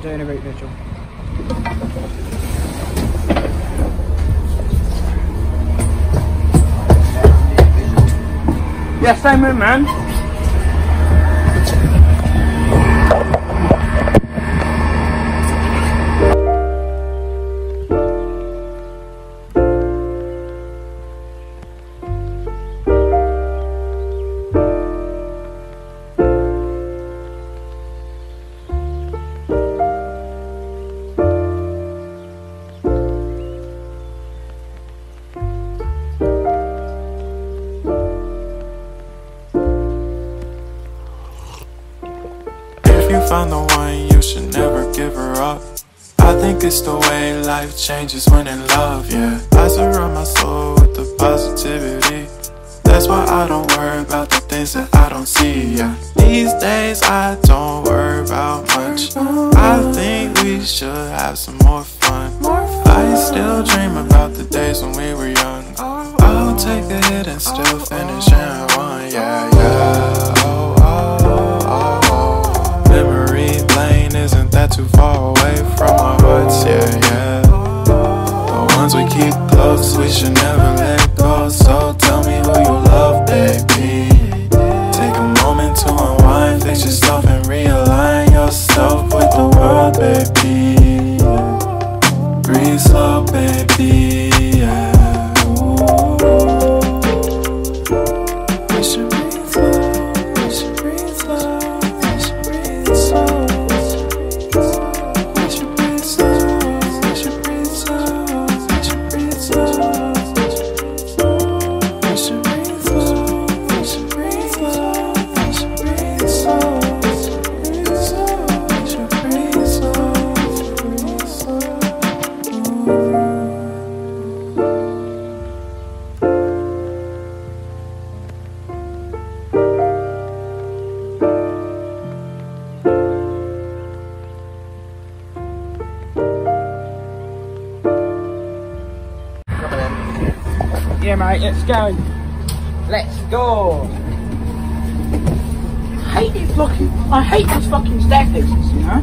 doing a route vigil. Yeah, same room, man. Found the one, you should never give her up. I think it's the way life changes when in love, yeah. I surround my soul with the positivity. That's why I don't worry about the things that I don't see, yeah. These days I don't worry about much. I think we should have some more fun. I still dream about the days when we were young. I'll take a hit and still finish in one, yeah, yeah. Isn't that too far away from our hearts, yeah, yeah. The ones we keep close, we should never let go. So tell me who you love, baby. Take a moment to unwind, fix yourself and realign yourself with the world, baby. Breathe slow, baby, yeah. We should breathe slow, we should breathe slow, we should breathe slow. Yeah, mate, let's go. Let's go. I hate these fucking staircases, you know?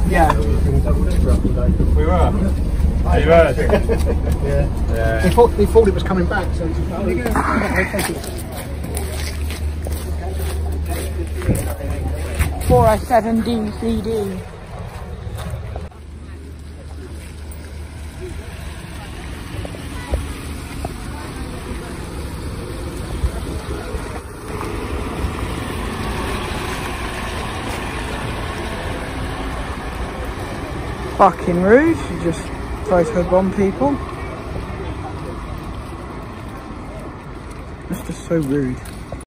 Yeah. We were. Oh, you were? Yeah. They thought it was coming back, so it's like, 407 DCD. Fucking rude, you just photobomb people. That's just so rude.